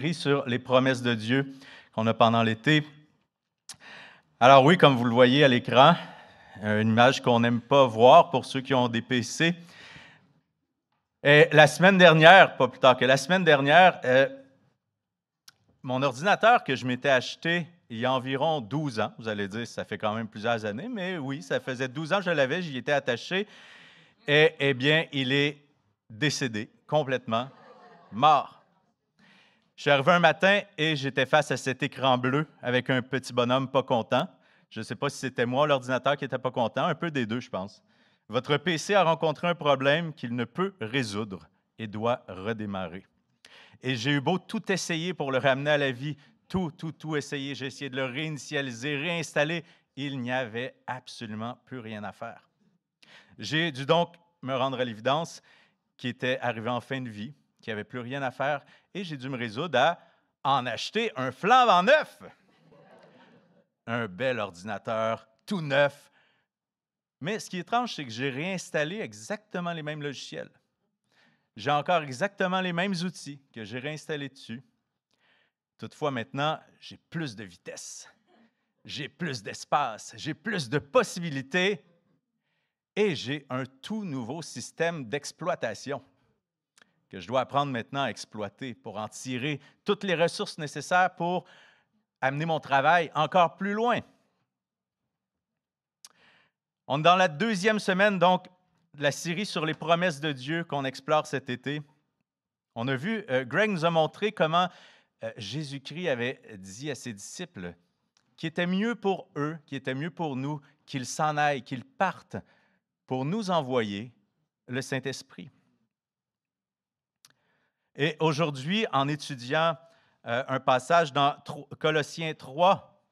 série sur les promesses de Dieu qu'on a pendant l'été. Alors oui, comme vous le voyez à l'écran, une image qu'on n'aime pas voir pour ceux qui ont des PC. Et la semaine dernière, pas plus tard que la semaine dernière, mon ordinateur que je m'étais acheté il y a environ 12 ans, vous allez dire, ça fait quand même plusieurs années, mais oui, ça faisait 12 ans que je l'avais, j'y étais attaché, et eh bien, il est décédé, complètement mort. Je suis arrivé un matin et j'étais face à cet écran bleu avec un petit bonhomme pas content. Je ne sais pas si c'était moi, l'ordinateur, qui n'était pas content, un peu des deux, je pense. Votre PC a rencontré un problème qu'il ne peut résoudre et doit redémarrer. Et j'ai eu beau tout essayer pour le ramener à la vie, tout essayer. J'ai essayé de le réinitialiser, réinstaller. Il n'y avait absolument plus rien à faire. J'ai dû donc me rendre à l'évidence qu'il était arrivé en fin de vie, qu'il n'y avait plus rien à faire, et j'ai dû me résoudre à en acheter un flambant neuf. Un bel ordinateur, tout neuf. Mais ce qui est étrange, c'est que j'ai réinstallé exactement les mêmes logiciels. J'ai encore exactement les mêmes outils que j'ai réinstallés dessus. Toutefois, maintenant, j'ai plus de vitesse, j'ai plus d'espace, j'ai plus de possibilités et j'ai un tout nouveau système d'exploitation que je dois apprendre maintenant à exploiter pour en tirer toutes les ressources nécessaires pour amener mon travail encore plus loin. On est dans la deuxième semaine, donc, de la série sur les promesses de Dieu qu'on explore cet été. On a vu, Greg nous a montré comment Jésus-Christ avait dit à ses disciples qu'il était mieux pour eux, qu'il était mieux pour nous, qu'ils s'en aillent, qu'ils partent pour nous envoyer le Saint-Esprit. Et aujourd'hui, en étudiant un passage dans Colossiens 3,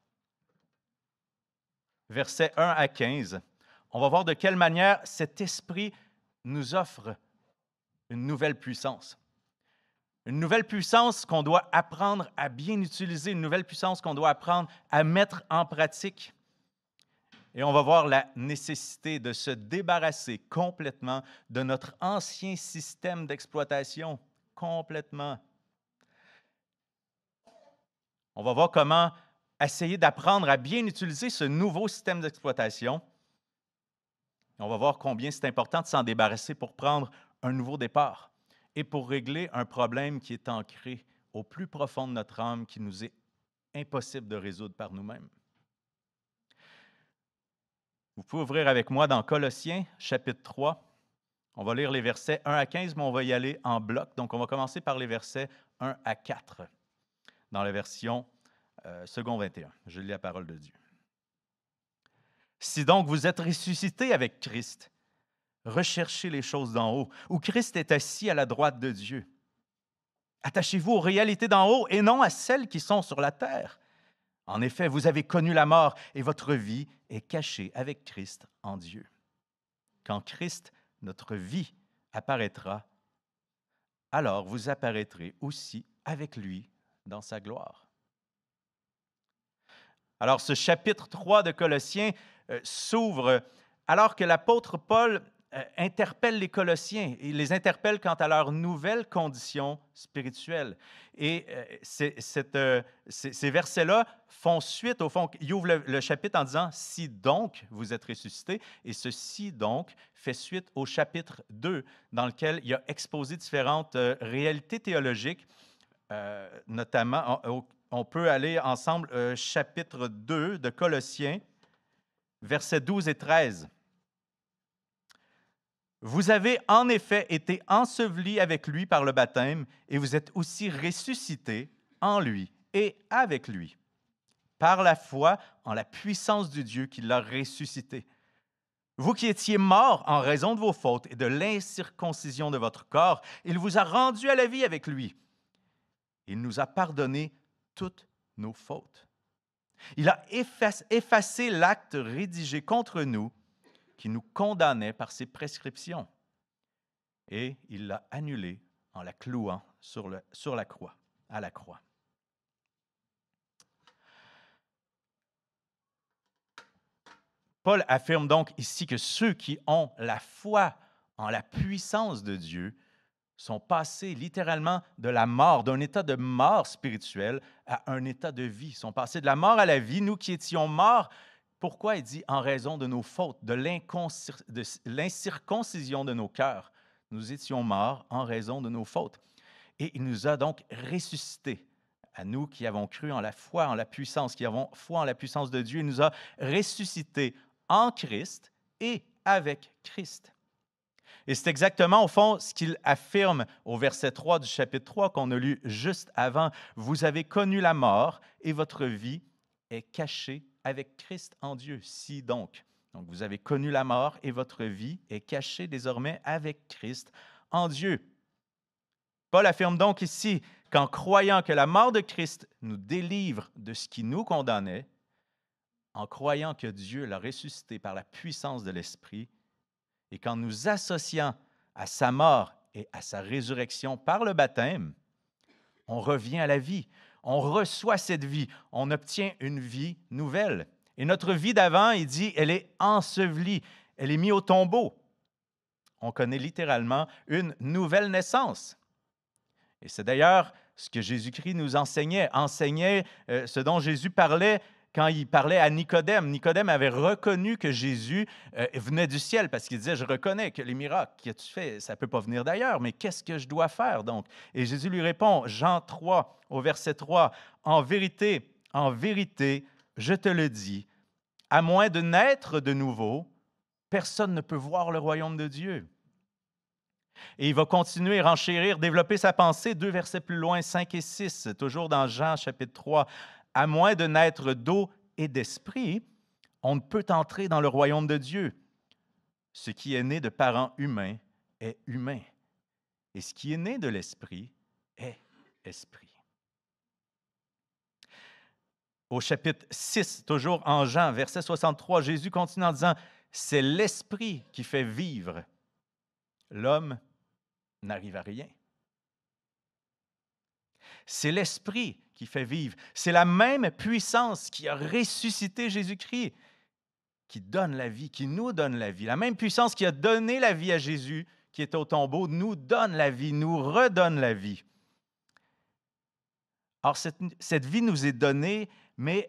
versets 1 à 15, on va voir de quelle manière cet esprit nous offre une nouvelle puissance. Une nouvelle puissance qu'on doit apprendre à bien utiliser, une nouvelle puissance qu'on doit apprendre à mettre en pratique. Et on va voir la nécessité de se débarrasser complètement de notre ancien système d'exploitation, complètement. On va voir comment essayer d'apprendre à bien utiliser ce nouveau système d'exploitation. On va voir combien c'est important de s'en débarrasser pour prendre un nouveau départ et pour régler un problème qui est ancré au plus profond de notre âme, qui nous est impossible de résoudre par nous-mêmes. Vous pouvez ouvrir avec moi dans Colossiens, chapitre 3. On va lire les versets 1 à 15, mais on va y aller en bloc. Donc, on va commencer par les versets 1 à 4 dans la version second 21. Je lis la parole de Dieu. Si donc vous êtes ressuscités avec Christ, recherchez les choses d'en haut, où Christ est assis à la droite de Dieu. Attachez-vous aux réalités d'en haut et non à celles qui sont sur la terre. En effet, vous avez connu la mort et votre vie est cachée avec Christ en Dieu. Quand Christ, notre vie, apparaîtra, alors vous apparaîtrez aussi avec lui dans sa gloire. Alors, ce chapitre 3 de Colossiens s'ouvre alors que l'apôtre Paul interpelle les Colossiens. Il les interpelle quant à leur nouvelle condition spirituelle. Et ces versets-là font suite, au fond, il ouvre le chapitre en disant « Si donc vous êtes ressuscités », et ce « si donc » fait suite au chapitre 2, dans lequel il a exposé différentes réalités théologiques, notamment, on peut aller ensemble, chapitre 2 de Colossiens, versets 12 et 13. Vous avez en effet été ensevelis avec lui par le baptême et vous êtes aussi ressuscités en lui et avec lui, par la foi en la puissance du Dieu qui l'a ressuscité. Vous qui étiez morts en raison de vos fautes et de l'incirconcision de votre corps, il vous a rendus à la vie avec lui. Il nous a pardonné toutes nos fautes. Il a effacé l'acte rédigé contre nous qui nous condamnait par ses prescriptions. Et il l'a annulé en la clouant sur la croix, à la croix. Paul affirme donc ici que ceux qui ont la foi en la puissance de Dieu sont passés littéralement de la mort, d'un état de mort spirituelle à un état de vie. Ils sont passés de la mort à la vie, nous qui étions morts. Pourquoi? Il dit en raison de nos fautes, de l'incirconcision de nos cœurs. Nous étions morts en raison de nos fautes. Et il nous a donc ressuscités. À nous qui avons cru en la foi, en la puissance, qui avons foi en la puissance de Dieu, il nous a ressuscités en Christ et avec Christ. Et c'est exactement, au fond, ce qu'il affirme au verset 3 du chapitre 3 qu'on a lu juste avant. Vous avez connu la mort et votre vie est cachée avec Christ en Dieu. Si donc, vous avez connu la mort et votre vie est cachée désormais avec Christ en Dieu. Paul affirme donc ici qu'en croyant que la mort de Christ nous délivre de ce qui nous condamnait, en croyant que Dieu l'a ressuscité par la puissance de l'Esprit, et qu'en nous associant à sa mort et à sa résurrection par le baptême, on revient à la vie, on reçoit cette vie, on obtient une vie nouvelle. Et notre vie d'avant, il dit, elle est ensevelie, elle est mise au tombeau. On connaît littéralement une nouvelle naissance. Et c'est d'ailleurs ce que Jésus-Christ nous enseignait ce dont Jésus parlait quand il parlait à Nicodème. Nicodème avait reconnu que Jésus venait du ciel parce qu'il disait, je reconnais que les miracles que tu fais, ça ne peut pas venir d'ailleurs, mais qu'est-ce que je dois faire donc? Et Jésus lui répond, Jean 3, au verset 3, en vérité, je te le dis, à moins de naître de nouveau, personne ne peut voir le royaume de Dieu. Et il va continuer, renchérir, développer sa pensée 2 versets plus loin, 5 et 6, toujours dans Jean chapitre 3. À moins de naître d'eau et d'esprit, on ne peut entrer dans le royaume de Dieu. Ce qui est né de parents humains est humain, et ce qui est né de l'esprit est esprit. Au chapitre 6, toujours en Jean, verset 63, Jésus continue en disant, « C'est l'esprit qui fait vivre. L'homme n'arrive à rien. » C'est l'Esprit qui fait vivre. C'est la même puissance qui a ressuscité Jésus-Christ, qui donne la vie, qui nous donne la vie. La même puissance qui a donné la vie à Jésus, qui était au tombeau, nous donne la vie, nous redonne la vie. Alors, cette vie nous est donnée, mais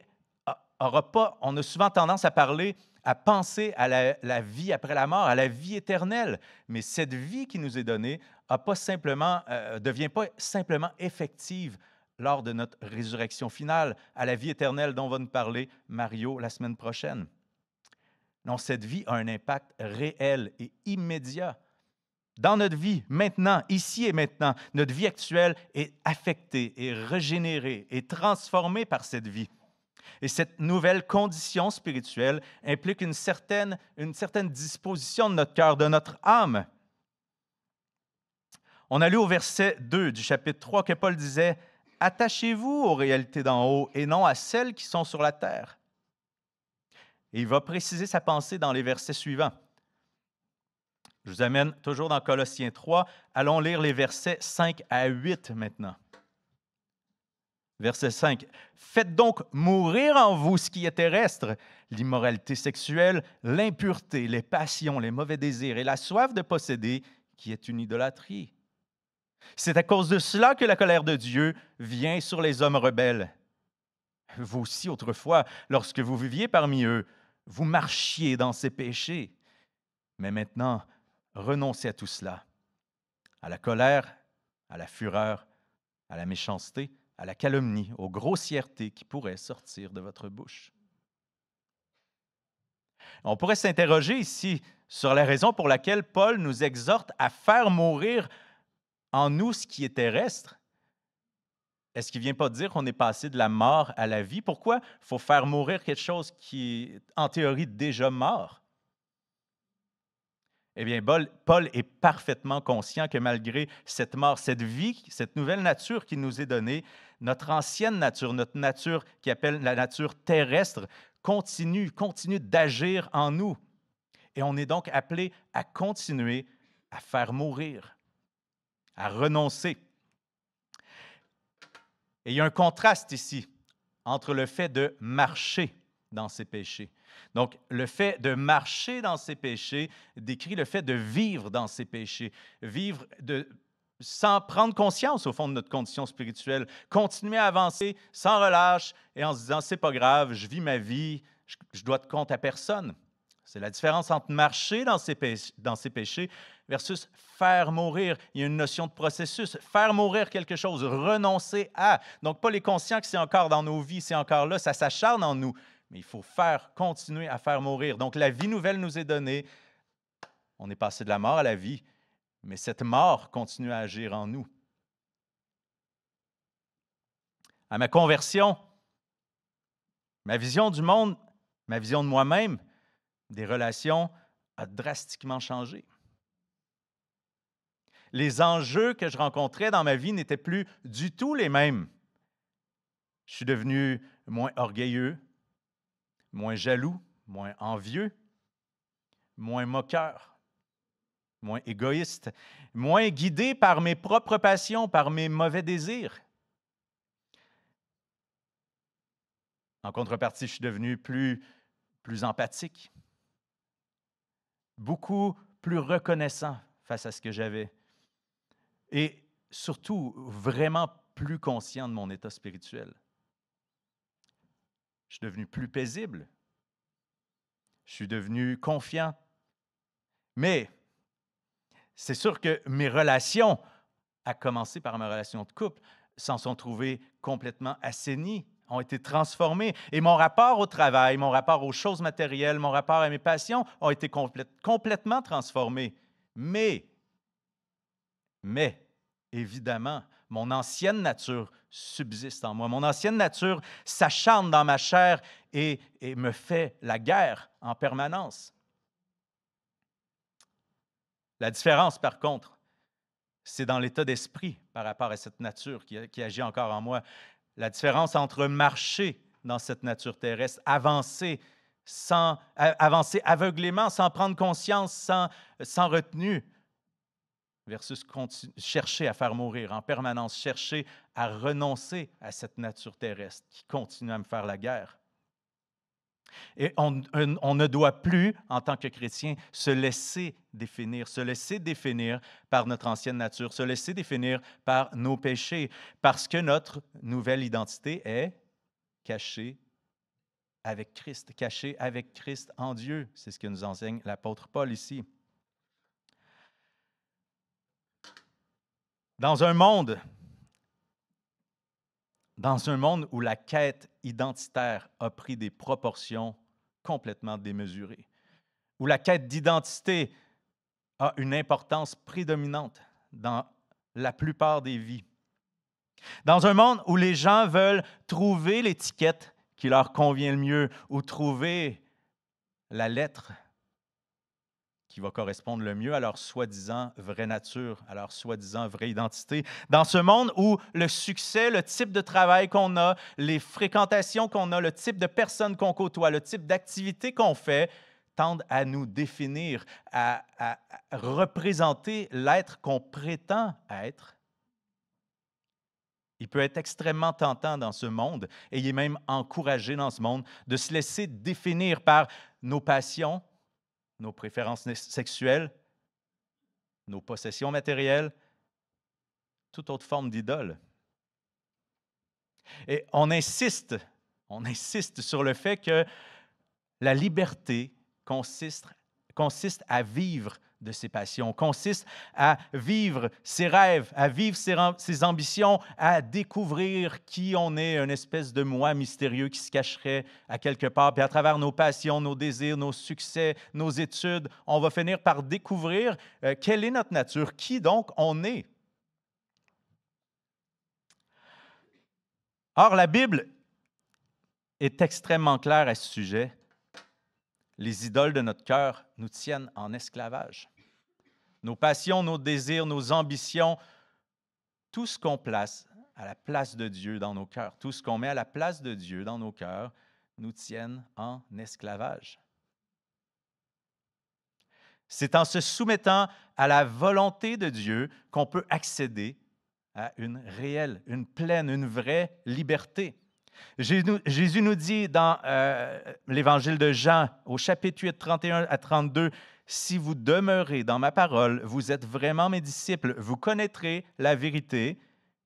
on a souvent tendance à penser à la vie après la mort, à la vie éternelle. Mais cette vie qui nous est donnée devient pas simplement effective lors de notre résurrection finale, à la vie éternelle dont va nous parler Mario la semaine prochaine. Non, cette vie a un impact réel et immédiat. Dans notre vie, maintenant, ici et maintenant, notre vie actuelle est affectée, est régénérée, est transformée par cette vie. Et cette nouvelle condition spirituelle implique une certaine disposition de notre cœur, de notre âme. On a lu au verset 2 du chapitre 3 que Paul disait « Attachez-vous aux réalités d'en haut et non à celles qui sont sur la terre. » Et il va préciser sa pensée dans les versets suivants. Je vous amène toujours dans Colossiens 3. Allons lire les versets 5 à 8 maintenant. Verset 5. « Faites donc mourir en vous ce qui est terrestre, l'immoralité sexuelle, l'impureté, les passions, les mauvais désirs et la soif de posséder, qui est une idolâtrie. C'est à cause de cela que la colère de Dieu vient sur les hommes rebelles. Vous aussi, autrefois, lorsque vous viviez parmi eux, vous marchiez dans ces péchés. Mais maintenant, renoncez à tout cela, à la colère, à la fureur, à la méchanceté, à la calomnie, aux grossièretés qui pourraient sortir de votre bouche. » On pourrait s'interroger ici sur la raison pour laquelle Paul nous exhorte à faire mourir en nous ce qui est terrestre. Est-ce qu'il ne vient pas dire qu'on est passé de la mort à la vie? Pourquoi il faut faire mourir quelque chose qui est en théorie déjà mort? Eh bien, Paul est parfaitement conscient que malgré cette mort, cette vie, cette nouvelle nature qui nous est donnée, notre ancienne nature, notre nature qui appelle la nature terrestre, continue d'agir en nous. Et on est donc appelé à continuer à faire mourir, à renoncer. Et il y a un contraste ici entre le fait de marcher dans ses péchés. Donc, le fait de marcher dans ses péchés décrit le fait de vivre dans ses péchés. sans prendre conscience, au fond, de notre condition spirituelle. Continuer à avancer sans relâche et en se disant, c'est pas grave, je vis ma vie, je dois de compte à personne. C'est la différence entre marcher dans ses péchés versus faire mourir. Il y a une notion de processus. Faire mourir quelque chose, renoncer à. Donc, pas les conscients que c'est encore dans nos vies, c'est encore là, ça s'acharne en nous. Mais il faut continuer à faire mourir. Donc, la vie nouvelle nous est donnée. On est passé de la mort à la vie, mais cette mort continue à agir en nous. À ma conversion, ma vision du monde, ma vision de moi-même, des relations a drastiquement changé. Les enjeux que je rencontrais dans ma vie n'étaient plus du tout les mêmes. Je suis devenu moins orgueilleux, moins jaloux, moins envieux, moins moqueur, moins égoïste, moins guidé par mes propres passions, par mes mauvais désirs. En contrepartie, je suis devenu plus empathique, beaucoup plus reconnaissant face à ce que j'avais et surtout vraiment plus conscient de mon état spirituel. Je suis devenu plus paisible. Je suis devenu confiant. Mais c'est sûr que mes relations, à commencer par ma relation de couple, s'en sont trouvées complètement assainies, ont été transformées. Et mon rapport au travail, mon rapport aux choses matérielles, mon rapport à mes passions ont été complètement transformés. Mais, évidemment, mon ancienne nature subsiste en moi. Mon ancienne nature s'acharne dans ma chair et me fait la guerre en permanence. La différence, par contre, c'est dans l'état d'esprit par rapport à cette nature qui agit encore en moi. La différence entre marcher dans cette nature terrestre, avancer aveuglément, sans prendre conscience, sans retenue, versus chercher à faire mourir en permanence, chercher à renoncer à cette nature terrestre qui continue à me faire la guerre. Et on ne doit plus, en tant que chrétien, se laisser définir par notre ancienne nature, se laisser définir par nos péchés, parce que notre nouvelle identité est cachée avec Christ en Dieu. C'est ce que nous enseigne l'apôtre Paul ici. Dans un monde où la quête identitaire a pris des proportions complètement démesurées, où la quête d'identité a une importance prédominante dans la plupart des vies, dans un monde où les gens veulent trouver l'étiquette qui leur convient le mieux ou trouver la lettre qui va correspondre le mieux à leur soi-disant vraie nature, à leur soi-disant vraie identité. Dans ce monde où le succès, le type de travail qu'on a, les fréquentations qu'on a, le type de personnes qu'on côtoie, le type d'activité qu'on fait, tendent à nous définir, à représenter l'être qu'on prétend être. Il peut être extrêmement tentant dans ce monde, et il est même encouragé dans ce monde, de se laisser définir par nos passions, nos préférences sexuelles, nos possessions matérielles, toute autre forme d'idole. Et on insiste sur le fait que la liberté consiste à vivre de ses passions, consiste à vivre ses rêves, à vivre ses ambitions, à découvrir qui on est, une espèce de moi mystérieux qui se cacherait à quelque part. Puis à travers nos passions, nos désirs, nos succès, nos études, on va finir par découvrir quelle est notre nature, qui donc on est. Or, la Bible est extrêmement claire à ce sujet. Les idoles de notre cœur nous tiennent en esclavage. Nos passions, nos désirs, nos ambitions, tout ce qu'on place à la place de Dieu dans nos cœurs, tout ce qu'on met à la place de Dieu dans nos cœurs, nous tiennent en esclavage. C'est en se soumettant à la volonté de Dieu qu'on peut accéder à une réelle, une pleine, une vraie liberté. Jésus nous dit dans l'Évangile de Jean, au chapitre 8, 31 à 32, Si vous demeurez dans ma parole, vous êtes vraiment mes disciples. Vous connaîtrez la vérité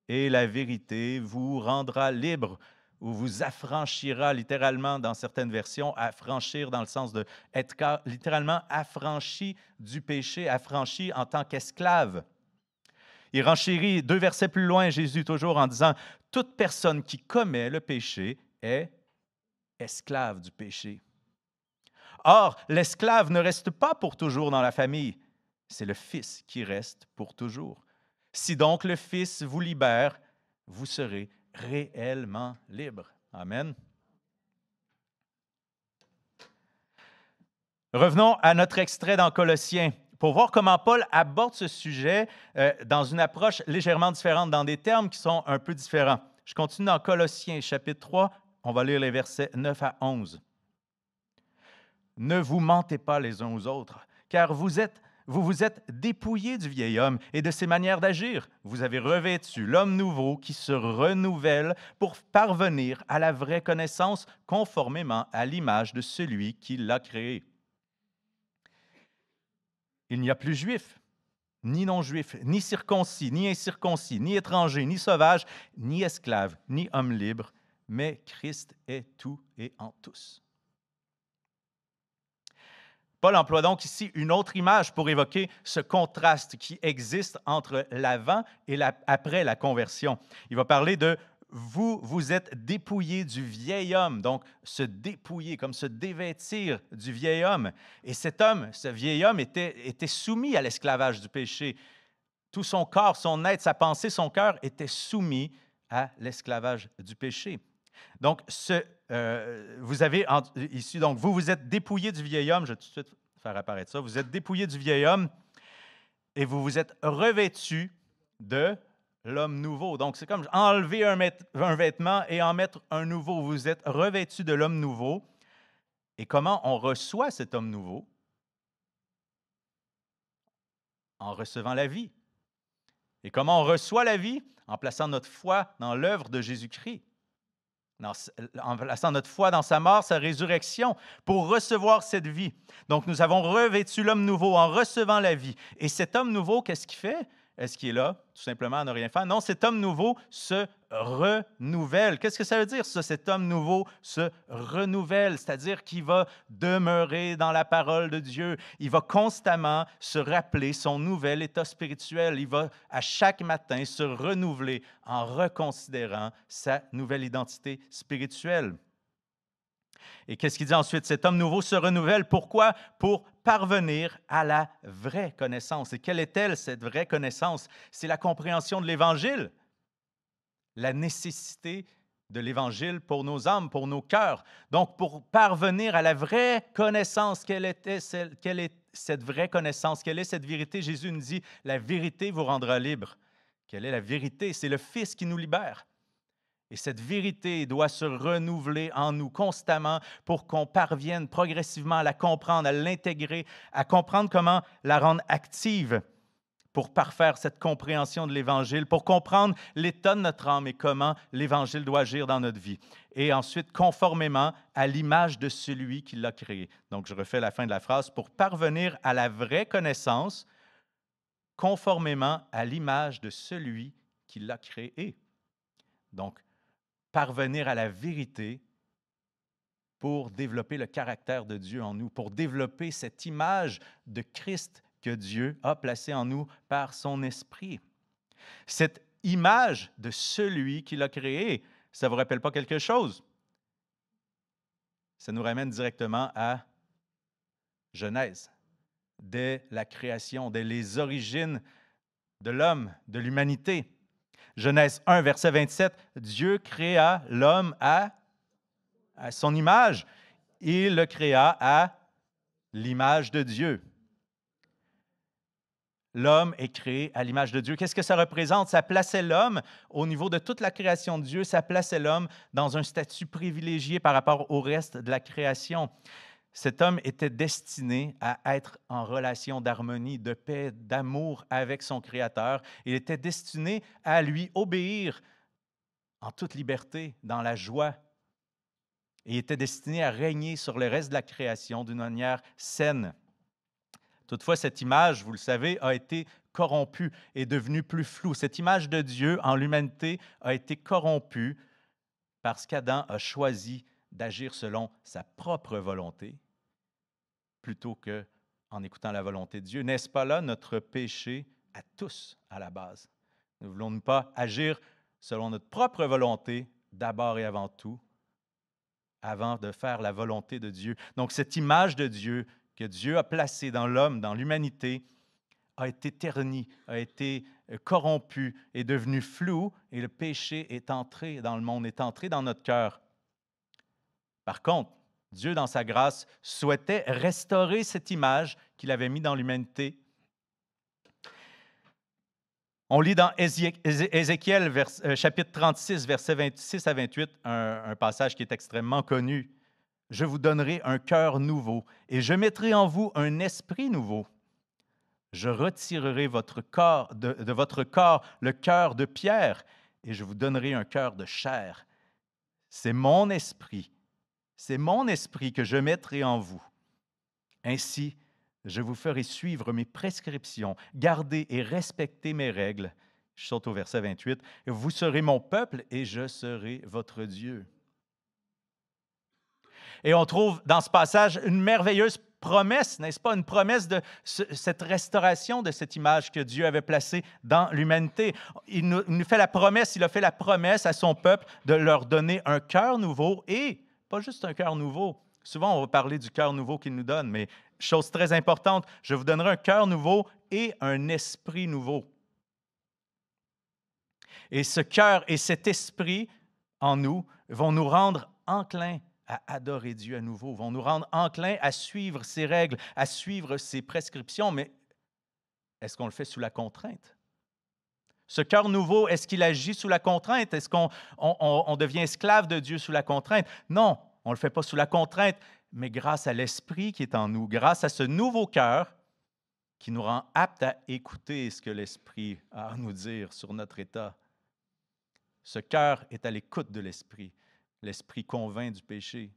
et la vérité vous rendra libre ou vous affranchira littéralement dans certaines versions, affranchir dans le sens de être littéralement affranchi du péché, affranchi en tant qu'esclave. Il renchérit 2 versets plus loin, Jésus toujours en disant « Toute personne qui commet le péché est esclave du péché. » Or, l'esclave ne reste pas pour toujours dans la famille, c'est le Fils qui reste pour toujours. Si donc le Fils vous libère, vous serez réellement libre. Amen. Revenons à notre extrait dans Colossiens pour voir comment Paul aborde ce sujet dans une approche légèrement différente, dans des termes qui sont un peu différents. Je continue dans Colossiens, chapitre 3, on va lire les versets 9 à 11. « Ne vous mentez pas les uns aux autres, car vous vous êtes dépouillés du vieil homme et de ses manières d'agir. Vous avez revêtu l'homme nouveau qui se renouvelle pour parvenir à la vraie connaissance conformément à l'image de celui qui l'a créé. Il n'y a plus juif, ni non-juif, ni circoncis, ni incirconcis, ni étranger, ni sauvage, ni esclave, ni homme libre, mais Christ est tout et en tous. » Paul emploie donc ici une autre image pour évoquer ce contraste qui existe entre l'avant et après la conversion. Il va parler de vous êtes dépouillés du vieil homme, donc se dépouiller, comme se dévêtir du vieil homme. Et cet homme, ce vieil homme, était soumis à l'esclavage du péché. Tout son corps, son être, sa pensée, son cœur étaient soumis à l'esclavage du péché. Donc, vous avez ici, donc, vous êtes dépouillés du vieil homme, je vais tout de suite faire apparaître ça, vous êtes dépouillés du vieil homme et vous vous êtes revêtus de l'homme nouveau. Donc, c'est comme enlever un vêtement et en mettre un nouveau. Vous êtes revêtus de l'homme nouveau. Et comment on reçoit cet homme nouveau? En recevant la vie. Et comment on reçoit la vie? En plaçant notre foi dans l'œuvre de Jésus-Christ. En plaçant notre foi dans sa mort, sa résurrection, pour recevoir cette vie. Donc, nous avons revêtu l'homme nouveau en recevant la vie. Et cet homme nouveau, qu'est-ce qu'il fait? Est-ce qu'il est là, tout simplement, à ne rien faire? Non, cet homme nouveau se renouvelle. Qu'est-ce que ça veut dire, ça? Cet homme nouveau se renouvelle, c'est-à-dire qu'il va demeurer dans la parole de Dieu. Il va constamment se rappeler son nouvel état spirituel. Il va, à chaque matin, se renouveler en reconsidérant sa nouvelle identité spirituelle. Et qu'est-ce qu'il dit ensuite? Cet homme nouveau se renouvelle. Pourquoi? Pour parvenir à la vraie connaissance. Et quelle est-elle, cette vraie connaissance? C'est la compréhension de l'Évangile, la nécessité de l'Évangile pour nos âmes, pour nos cœurs. Donc, pour parvenir à la vraie connaissance, quelle est cette vraie connaissance? Quelle est cette vérité? Jésus nous dit, la vérité vous rendra libre. Quelle est la vérité? C'est le Fils qui nous libère. Et cette vérité doit se renouveler en nous constamment pour qu'on parvienne progressivement à la comprendre, à l'intégrer, à comprendre comment la rendre active pour parfaire cette compréhension de l'Évangile, pour comprendre l'état de notre âme et comment l'Évangile doit agir dans notre vie. Et ensuite, conformément à l'image de celui qui l'a créé. Donc, je refais la fin de la phrase. Pour parvenir à la vraie connaissance, conformément à l'image de celui qui l'a créé. Donc, parvenir à la vérité pour développer le caractère de Dieu en nous, pour développer cette image de Christ que Dieu a placée en nous par son Esprit. Cette image de celui qui l'a créé, ça ne vous rappelle pas quelque chose? Ça nous ramène directement à Genèse, dès la création, dès les origines de l'homme, de l'humanité. Genèse 1, verset 27, Dieu créa l'homme à son image. Il le créa à l'image de Dieu. L'homme est créé à l'image de Dieu. Qu'est-ce que ça représente? Ça plaçait l'homme, au niveau de toute la création de Dieu, ça plaçait l'homme dans un statut privilégié par rapport au reste de la création. Cet homme était destiné à être en relation d'harmonie, de paix, d'amour avec son Créateur. Il était destiné à lui obéir en toute liberté, dans la joie. Et il était destiné à régner sur le reste de la création d'une manière saine. Toutefois, cette image, vous le savez, a été corrompue et devenue plus floue. Cette image de Dieu en l'humanité a été corrompue parce qu'Adam a choisi d'agir selon sa propre volonté plutôt qu'en écoutant la volonté de Dieu. N'est-ce pas là notre péché à tous à la base? Ne voulons-nous pas agir selon notre propre volonté d'abord et avant tout, avant de faire la volonté de Dieu? Donc cette image de Dieu que Dieu a placée dans l'homme, dans l'humanité, a été ternie, a été corrompue, est devenue floue et le péché est entré dans le monde, est entré dans notre cœur. Par contre, Dieu, dans sa grâce, souhaitait restaurer cette image qu'il avait mise dans l'humanité. On lit dans Ézéchiel, chapitre 36, versets 26 à 28, un passage qui est extrêmement connu. « Je vous donnerai un cœur nouveau, et je mettrai en vous un esprit nouveau. Je retirerai de votre corps le cœur de pierre, et je vous donnerai un cœur de chair. C'est mon esprit que je mettrai en vous. Ainsi, je vous ferai suivre mes prescriptions, garder et respecter mes règles. » Je saute au verset 28. « Vous serez mon peuple et je serai votre Dieu. » Et on trouve dans ce passage une merveilleuse promesse, n'est-ce pas? Une promesse de cette restauration de cette image que Dieu avait placée dans l'humanité. Il nous fait la promesse, il a fait la promesse à son peuple de leur donner un cœur nouveau et pas juste un cœur nouveau. Souvent, on va parler du cœur nouveau qu'il nous donne, mais chose très importante, je vous donnerai un cœur nouveau et un esprit nouveau. Et ce cœur et cet esprit en nous vont nous rendre enclins à adorer Dieu à nouveau, vont nous rendre enclins à suivre ses règles, à suivre ses prescriptions, mais est-ce qu'on le fait sous la contrainte? Ce cœur nouveau, est-ce qu'il agit sous la contrainte? Est-ce qu'on devient esclave de Dieu sous la contrainte? Non, on ne le fait pas sous la contrainte, mais grâce à l'Esprit qui est en nous, grâce à ce nouveau cœur qui nous rend aptes à écouter ce que l'Esprit a à nous dire sur notre état. Ce cœur est à l'écoute de l'Esprit. L'Esprit convainc du péché.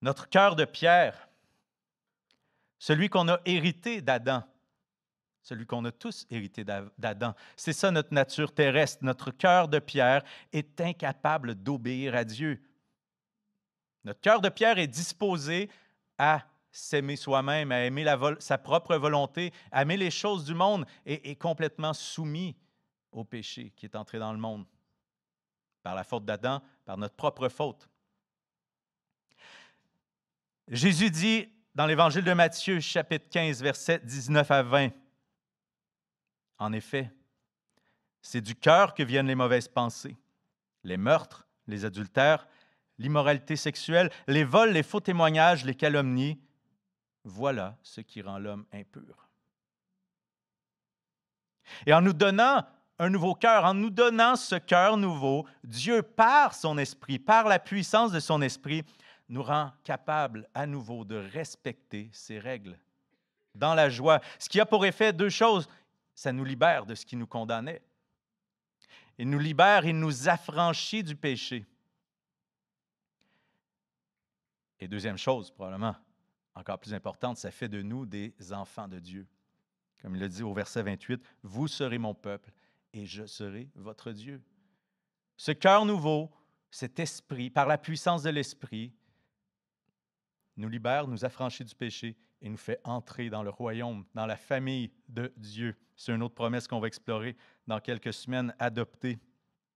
Notre cœur de pierre, celui qu'on a hérité d'Adam, celui qu'on a tous hérité d'Adam, c'est ça notre nature terrestre. Notre cœur de pierre est incapable d'obéir à Dieu. Notre cœur de pierre est disposé à s'aimer soi-même, à aimer sa propre volonté, à aimer les choses du monde et est complètement soumis au péché qui est entré dans le monde par la faute d'Adam, par notre propre faute. Jésus dit dans l'Évangile de Matthieu, chapitre 15, versets 19 à 20, « En effet, c'est du cœur que viennent les mauvaises pensées, les meurtres, les adultères, l'immoralité sexuelle, les vols, les faux témoignages, les calomnies. Voilà ce qui rend l'homme impur. » Et en nous donnant un nouveau cœur, en nous donnant ce cœur nouveau, Dieu, par son esprit, par la puissance de son esprit, nous rend capables à nouveau de respecter ses règles dans la joie. Ce qui a pour effet deux choses. Ça nous libère de ce qui nous condamnait. Il nous libère, il nous affranchit du péché. Et deuxième chose, probablement encore plus importante, ça fait de nous des enfants de Dieu. Comme il le dit au verset 28, « Vous serez mon peuple et je serai votre Dieu. » Ce cœur nouveau, cet esprit, par la puissance de l'esprit, nous libère, nous affranchit du péché et nous fait entrer dans le royaume, dans la famille de Dieu. C'est une autre promesse qu'on va explorer dans quelques semaines, adoptée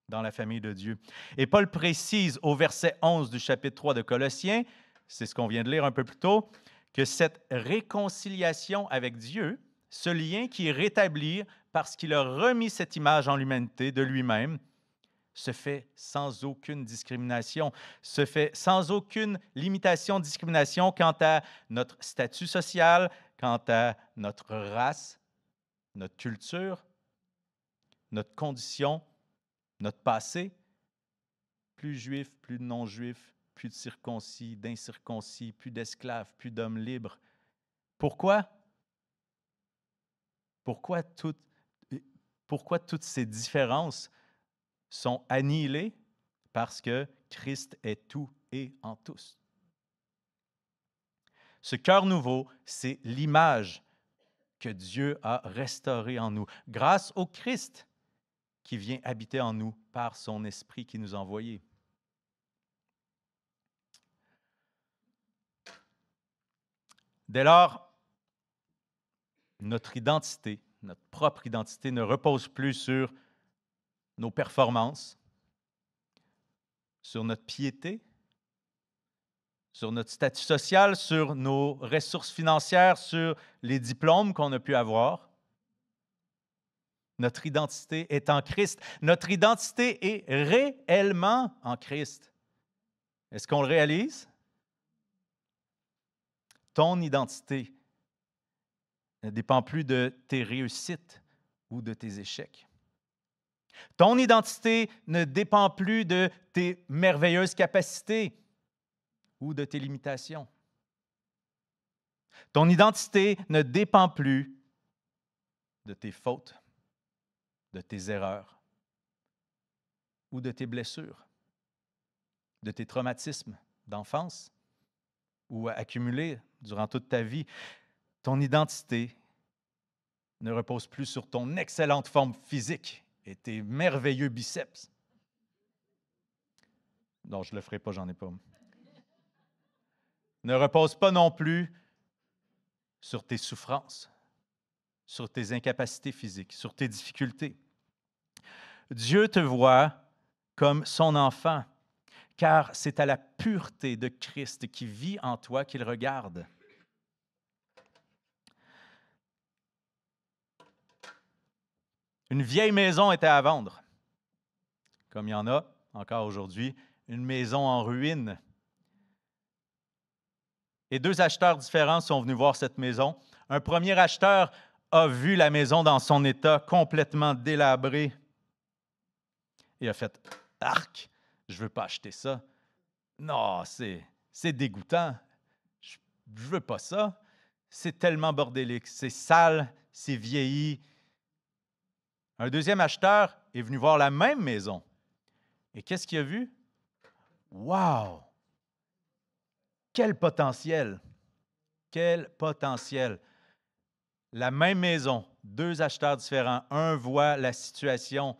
dans la famille de Dieu. Et Paul précise au verset 11 du chapitre 3 de Colossiens, c'est ce qu'on vient de lire un peu plus tôt, que cette réconciliation avec Dieu, ce lien qui est rétabli parce qu'il a remis cette image en l'humanité de lui-même, se fait sans aucune discrimination, se fait sans aucune limitation, discrimination quant à notre statut social, quant à notre race, notre culture, notre condition, notre passé. Plus juifs, plus de non-juifs, plus de circoncis, d'incirconcis, plus d'esclaves, plus d'hommes libres. Pourquoi? Pourquoi toutes ces différences sont annihilées? Parce que Christ est tout et en tous. Ce cœur nouveau, c'est l'image que Dieu a restaurée en nous, grâce au Christ qui vient habiter en nous par son Esprit qui nous a envoyés. Dès lors, notre identité, notre propre identité ne repose plus sur nos performances, sur notre piété, sur notre statut social, sur nos ressources financières, sur les diplômes qu'on a pu avoir. Notre identité est en Christ. Notre identité est réellement en Christ. Est-ce qu'on le réalise? Ton identité ne dépend plus de tes réussites ou de tes échecs. Ton identité ne dépend plus de tes merveilleuses capacités ou de tes limitations. Ton identité ne dépend plus de tes fautes, de tes erreurs ou de tes blessures, de tes traumatismes d'enfance ou accumulés durant toute ta vie. Ton identité ne repose plus sur ton excellente forme physique et tes merveilleux biceps. Non, je ne le ferai pas, j'en ai pas. Ne repose pas non plus sur tes souffrances, sur tes incapacités physiques, sur tes difficultés. Dieu te voit comme son enfant, car c'est à la pureté de Christ qui vit en toi qu'il regarde. Une vieille maison était à vendre, comme il y en a encore aujourd'hui, une maison en ruine. Et deux acheteurs différents sont venus voir cette maison. Un premier acheteur a vu la maison dans son état complètement délabré et a fait « Arc, je ne veux pas acheter ça. Non, c'est dégoûtant. Je ne veux pas ça. C'est tellement bordélique. C'est sale, c'est vieilli. » Un deuxième acheteur est venu voir la même maison. Et qu'est-ce qu'il a vu? Wow! Quel potentiel! Quel potentiel! La même maison, deux acheteurs différents. Un voit la situation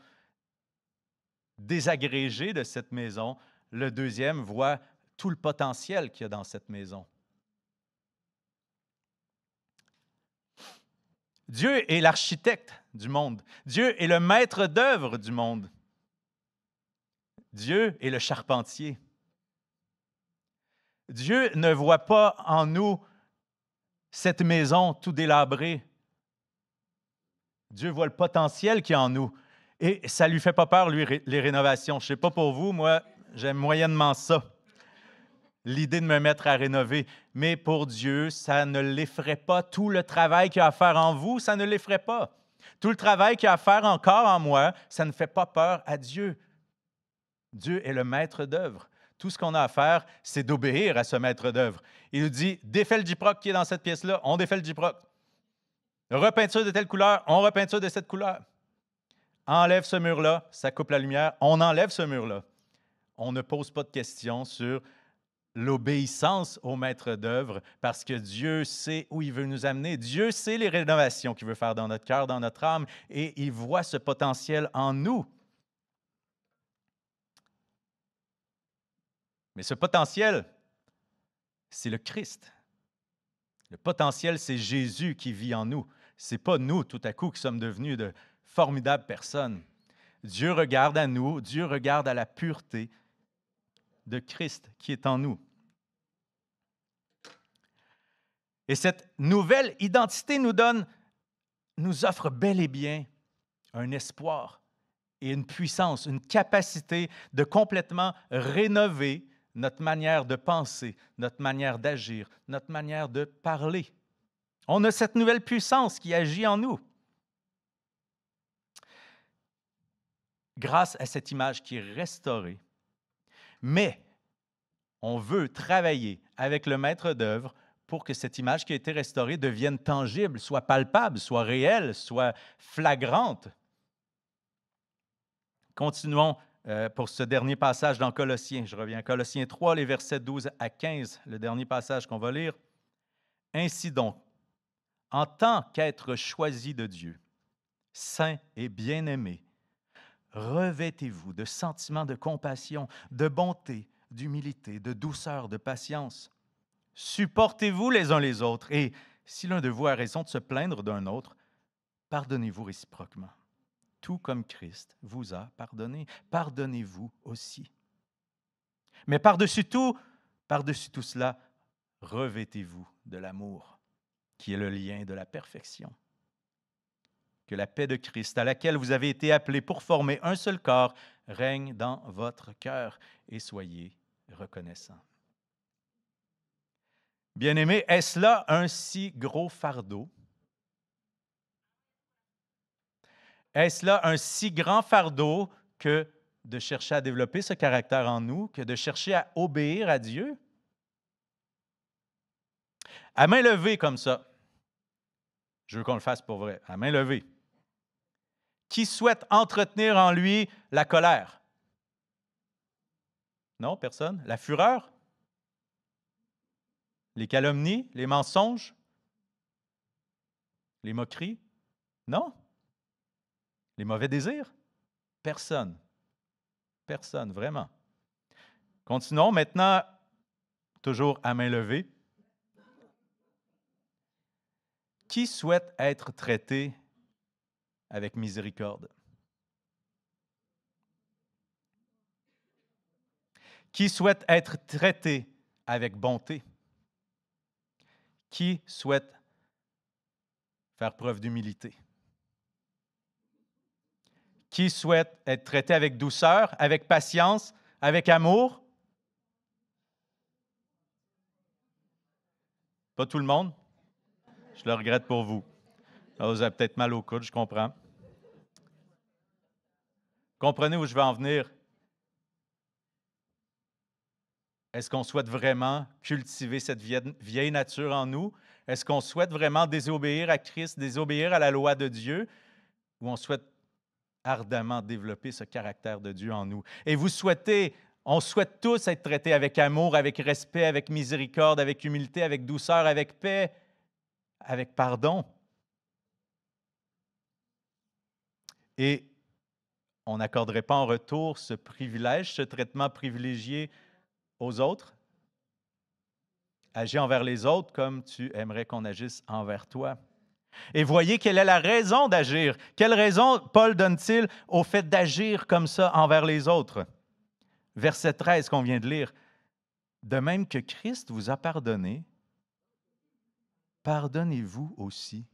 désagrégée de cette maison. Le deuxième voit tout le potentiel qu'il y a dans cette maison. Dieu est l'architecte du monde. Dieu est le maître d'œuvre du monde. Dieu est le charpentier. Dieu ne voit pas en nous cette maison tout délabrée. Dieu voit le potentiel qu'il y a en nous. Et ça ne lui fait pas peur, lui, les rénovations. Je ne sais pas pour vous, moi, j'aime moyennement ça, l'idée de me mettre à rénover. Mais pour Dieu, ça ne l'effraie pas. Tout le travail qu'il y a à faire en vous, ça ne l'effraie pas. Tout le travail qu'il y a à faire encore en moi, ça ne fait pas peur à Dieu. Dieu est le maître d'œuvre. Tout ce qu'on a à faire, c'est d'obéir à ce maître d'œuvre. Il nous dit, défais le gyproc qui est dans cette pièce-là, on défait le gyproc. Repeinture de telle couleur, on repeinture de cette couleur. Enlève ce mur-là, ça coupe la lumière, on enlève ce mur-là. On ne pose pas de questions sur l'obéissance au maître d'œuvre parce que Dieu sait où il veut nous amener. Dieu sait les rénovations qu'il veut faire dans notre cœur, dans notre âme, et il voit ce potentiel en nous. Mais ce potentiel, c'est le Christ. Le potentiel, c'est Jésus qui vit en nous. Ce n'est pas nous, tout à coup, qui sommes devenus de formidables personnes. Dieu regarde à nous, Dieu regarde à la pureté de Christ qui est en nous. Et cette nouvelle identité nous offre bel et bien un espoir et une puissance, une capacité de complètement rénover notre manière de penser, notre manière d'agir, notre manière de parler. On a cette nouvelle puissance qui agit en nous. Grâce à cette image qui est restaurée. Mais on veut travailler avec le maître d'œuvre pour que cette image qui a été restaurée devienne tangible, soit palpable, soit réelle, soit flagrante. Continuons pour ce dernier passage dans Colossiens. Je reviens à Colossiens 3, les versets 12 à 15, le dernier passage qu'on va lire. Ainsi donc, en tant qu'être choisi de Dieu, saint et bien-aimé, revêtez-vous de sentiments de compassion, de bonté, d'humilité, de douceur, de patience. Supportez-vous les uns les autres, et si l'un de vous a raison de se plaindre d'un autre, pardonnez-vous réciproquement. Tout comme Christ vous a pardonné, pardonnez-vous aussi. Mais par-dessus tout cela, revêtez-vous de l'amour, qui est le lien de la perfection. Que la paix de Christ, à laquelle vous avez été appelés pour former un seul corps, règne dans votre cœur et soyez reconnaissants. Bien-aimés, est-ce là un si gros fardeau? Est-ce là un si grand fardeau que de chercher à développer ce caractère en nous, que de chercher à obéir à Dieu? À main levée comme ça, je veux qu'on le fasse pour vrai, à main levée. Qui souhaite entretenir en lui la colère? Non, personne? La fureur? Les calomnies? Les mensonges? Les moqueries? Non? Les mauvais désirs? Personne. Personne, vraiment. Continuons maintenant, toujours à main levée. Qui souhaite être traité avec miséricorde? Qui souhaite être traité avec bonté? Qui souhaite faire preuve d'humilité? Qui souhaite être traité avec douceur, avec patience, avec amour? Pas tout le monde? Je le regrette pour vous. Là, vous avez peut-être mal au coude, je comprends. Comprenez où je veux en venir? Est-ce qu'on souhaite vraiment cultiver cette vieille nature en nous? Est-ce qu'on souhaite vraiment désobéir à Christ, désobéir à la loi de Dieu? Ou on souhaite ardemment développer ce caractère de Dieu en nous? Et on souhaite tous être traités avec amour, avec respect, avec miséricorde, avec humilité, avec douceur, avec paix, avec pardon. Et on n'accorderait pas en retour ce privilège, ce traitement privilégié aux autres? Agis envers les autres comme tu aimerais qu'on agisse envers toi. Et voyez quelle est la raison d'agir. Quelle raison Paul donne-t-il au fait d'agir comme ça envers les autres? Verset 13 qu'on vient de lire. De même que Christ vous a pardonné, pardonnez-vous aussi.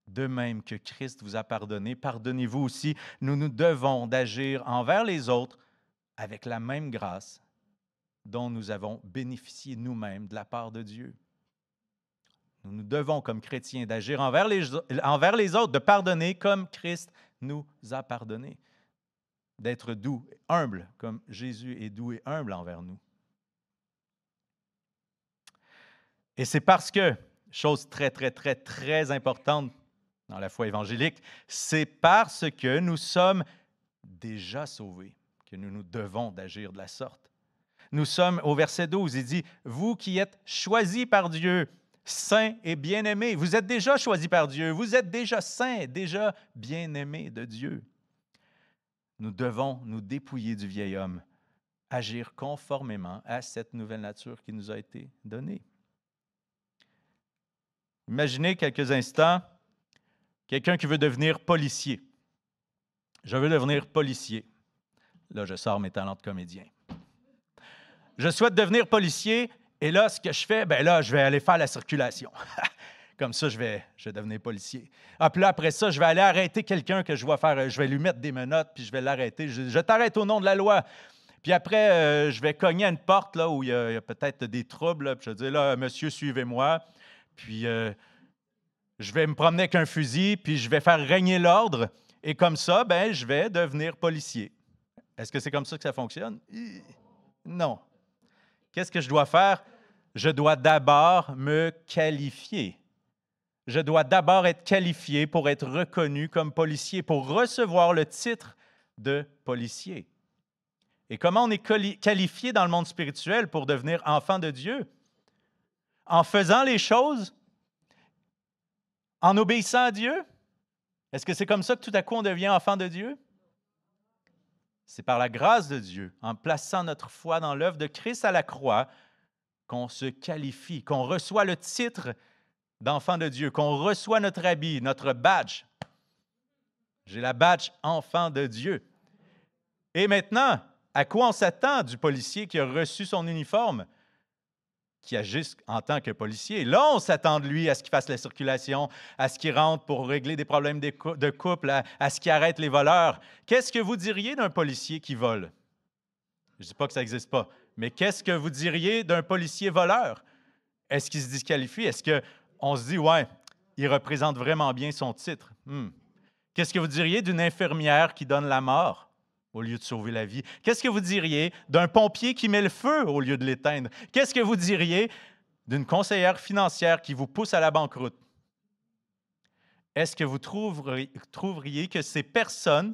De même que Christ vous a pardonné, pardonnez-vous aussi. Nous devons d'agir envers les autres avec la même grâce dont nous avons bénéficié nous-mêmes de la part de Dieu. Nous devons, comme chrétiens, d'agir envers les autres, de pardonner comme Christ nous a pardonné, d'être doux, humble, comme Jésus est doux et humble envers nous. Et c'est parce que, chose très, très, très, très importante dans la foi évangélique, c'est parce que nous sommes déjà sauvés que nous devons d'agir de la sorte. Nous sommes, au verset 12, il dit, « Vous qui êtes choisis par Dieu, saints et bien-aimés. » Vous êtes déjà choisis par Dieu, vous êtes déjà saints, déjà bien-aimés de Dieu. Nous devons nous dépouiller du vieil homme, agir conformément à cette nouvelle nature qui nous a été donnée. Imaginez quelques instants quelqu'un qui veut devenir policier. Je veux devenir policier. Là, je sors mes talents de comédien. Je souhaite devenir policier, et là, ce que je fais, je vais aller faire la circulation. Comme ça, je vais devenir policier. Puis là, après ça, je vais aller arrêter quelqu'un que je vois faire, je vais lui mettre des menottes, puis je vais l'arrêter. Je t'arrête au nom de la loi. Puis après, je vais cogner à une porte là, où il y a peut-être des troubles, là, puis je vais dire, là, monsieur, suivez-moi. Puis je vais me promener avec un fusil, puis je vais faire régner l'ordre. Et comme ça, je vais devenir policier. Est-ce que c'est comme ça que ça fonctionne? Non. Qu'est-ce que je dois faire? Je dois d'abord me qualifier. Je dois d'abord être qualifié pour être reconnu comme policier, pour recevoir le titre de policier. Et comment on est qualifié dans le monde spirituel pour devenir enfant de Dieu? En faisant les choses, en obéissant à Dieu? Est-ce que c'est comme ça que tout à coup on devient enfant de Dieu? C'est par la grâce de Dieu, en plaçant notre foi dans l'œuvre de Christ à la croix, qu'on se qualifie, qu'on reçoit le titre d'enfant de Dieu, qu'on reçoit notre habit, notre badge. J'ai la badge enfant de Dieu. Et maintenant, à quoi on s'attend du policier qui a reçu son uniforme, qui agisse en tant que policier? Là, on s'attend de lui à ce qu'il fasse la circulation, à ce qu'il rentre pour régler des problèmes de couple, à ce qu'il arrête les voleurs. Qu'est-ce que vous diriez d'un policier qui vole? Je ne dis pas que ça n'existe pas, mais qu'est-ce que vous diriez d'un policier voleur? Est-ce qu'il se disqualifie? Est-ce qu'on se dit, ouais, il représente vraiment bien son titre? Qu'est-ce que vous diriez d'une infirmière qui donne la mort au lieu de sauver la vie? Qu'est-ce que vous diriez d'un pompier qui met le feu au lieu de l'éteindre? Qu'est-ce que vous diriez d'une conseillère financière qui vous pousse à la banqueroute? Est-ce que vous trouveriez que ces personnes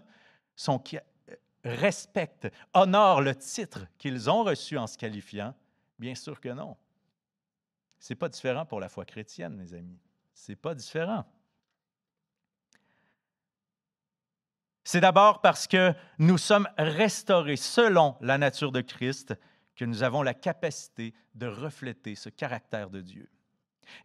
respectent, honorent le titre qu'ils ont reçu en se qualifiant? Bien sûr que non. Ce n'est pas différent pour la foi chrétienne, mes amis. Ce n'est pas différent. C'est d'abord parce que nous sommes restaurés selon la nature de Christ que nous avons la capacité de refléter ce caractère de Dieu.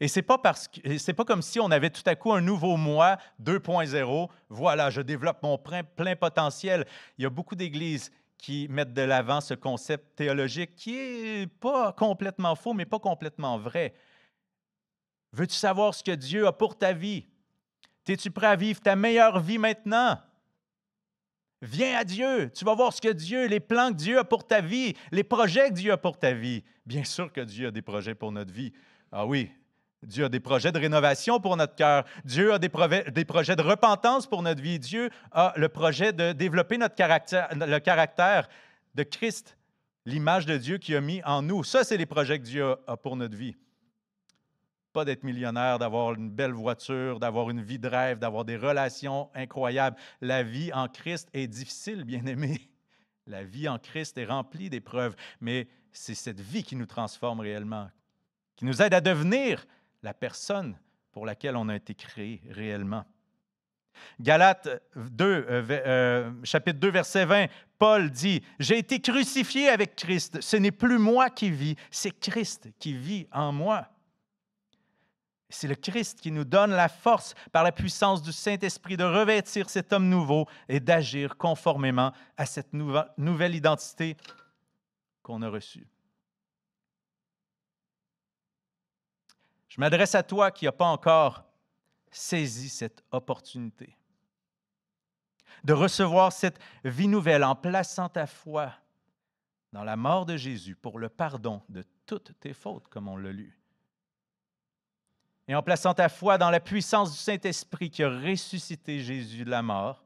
Et ce n'est pas comme si on avait tout à coup un nouveau moi 2.0. Voilà, je développe mon plein potentiel. Il y a beaucoup d'églises qui mettent de l'avant ce concept théologique qui n'est pas complètement faux, mais pas complètement vrai. Veux-tu savoir ce que Dieu a pour ta vie? Es-tu prêt à vivre ta meilleure vie maintenant? Viens à Dieu, tu vas voir ce que Dieu, les plans que Dieu a pour ta vie, les projets que Dieu a pour ta vie. Bien sûr que Dieu a des projets pour notre vie. Ah oui, Dieu a des projets de rénovation pour notre cœur. Dieu a des projets de repentance pour notre vie. Dieu a le projet de développer le caractère de Christ, l'image de Dieu qu'il a mis en nous. Ça, c'est les projets que Dieu a pour notre vie. Pas d'être millionnaire, d'avoir une belle voiture, d'avoir une vie de rêve, d'avoir des relations incroyables. La vie en Christ est difficile, bien-aimés. La vie en Christ est remplie d'épreuves, mais c'est cette vie qui nous transforme réellement, qui nous aide à devenir la personne pour laquelle on a été créé réellement. Galates 2, chapitre 2, verset 20, Paul dit, « J'ai été crucifié avec Christ. Ce n'est plus moi qui vis, c'est Christ qui vit en moi. » C'est le Christ qui nous donne la force, par la puissance du Saint-Esprit, de revêtir cet homme nouveau et d'agir conformément à cette nouvelle identité qu'on a reçue. Je m'adresse à toi qui n'as pas encore saisi cette opportunité de recevoir cette vie nouvelle en plaçant ta foi dans la mort de Jésus pour le pardon de toutes tes fautes, comme on l'a lu. Et en plaçant ta foi dans la puissance du Saint-Esprit qui a ressuscité Jésus de la mort,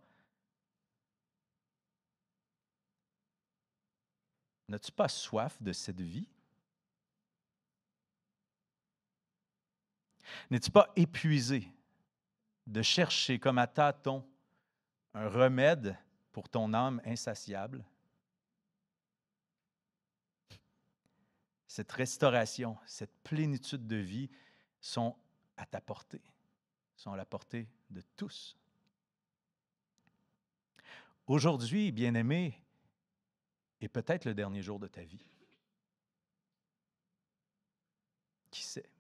n'as-tu pas soif de cette vie? N'es-tu pas épuisé de chercher comme à tâtons un remède pour ton âme insatiable? Cette restauration, cette plénitude de vie sont à ta portée, sont à la portée de tous. Aujourd'hui, bien-aimé, est peut-être le dernier jour de ta vie. Qui sait?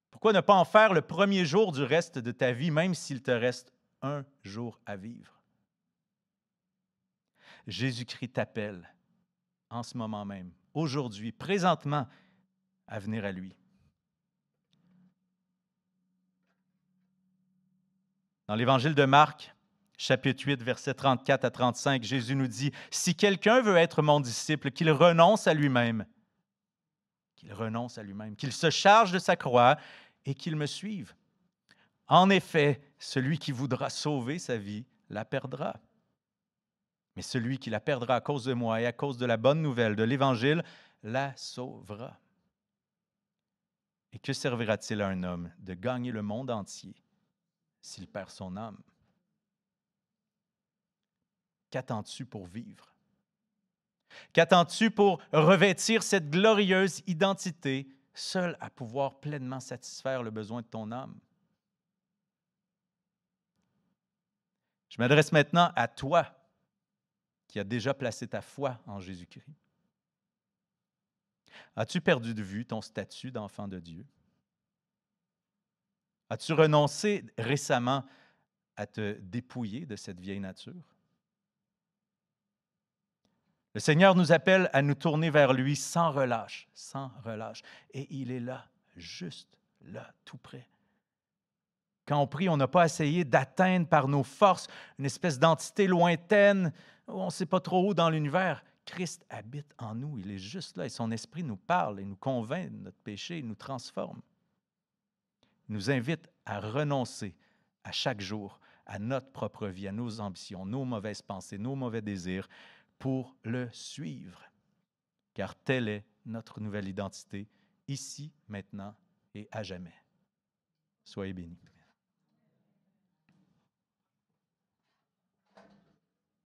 Pourquoi ne pas en faire le premier jour du reste de ta vie, même s'il te reste un jour à vivre? Jésus-Christ t'appelle en ce moment même, aujourd'hui, présentement, à venir à lui. Dans l'Évangile de Marc, chapitre 8, versets 34 à 35, Jésus nous dit, « Si quelqu'un veut être mon disciple, qu'il renonce à lui-même, qu'il se charge de sa croix et qu'il me suive. En effet, celui qui voudra sauver sa vie la perdra. Mais celui qui la perdra à cause de moi et à cause de la bonne nouvelle de l'Évangile la sauvera. Et que servira-t-il à un homme de gagner le monde entier s'il perd son âme? Qu'attends-tu pour vivre? Qu'attends-tu pour revêtir cette glorieuse identité seul à pouvoir pleinement satisfaire le besoin de ton âme. Je m'adresse maintenant à toi qui as déjà placé ta foi en Jésus-Christ. As-tu perdu de vue ton statut d'enfant de Dieu? As-tu renoncé récemment à te dépouiller de cette vieille nature? Le Seigneur nous appelle à nous tourner vers lui sans relâche, sans relâche. Et il est là, juste là, tout près. Quand on prie, on n'a pas essayé d'atteindre par nos forces une espèce d'entité lointaine, où on ne sait pas trop où dans l'univers. Christ habite en nous, il est juste là et son esprit nous parle et nous convainc de notre péché, il nous transforme. Il nous invite à renoncer à chaque jour à notre propre vie, à nos ambitions, nos mauvaises pensées, nos mauvais désirs, pour le suivre. Car telle est notre nouvelle identité, ici, maintenant et à jamais. Soyez bénis.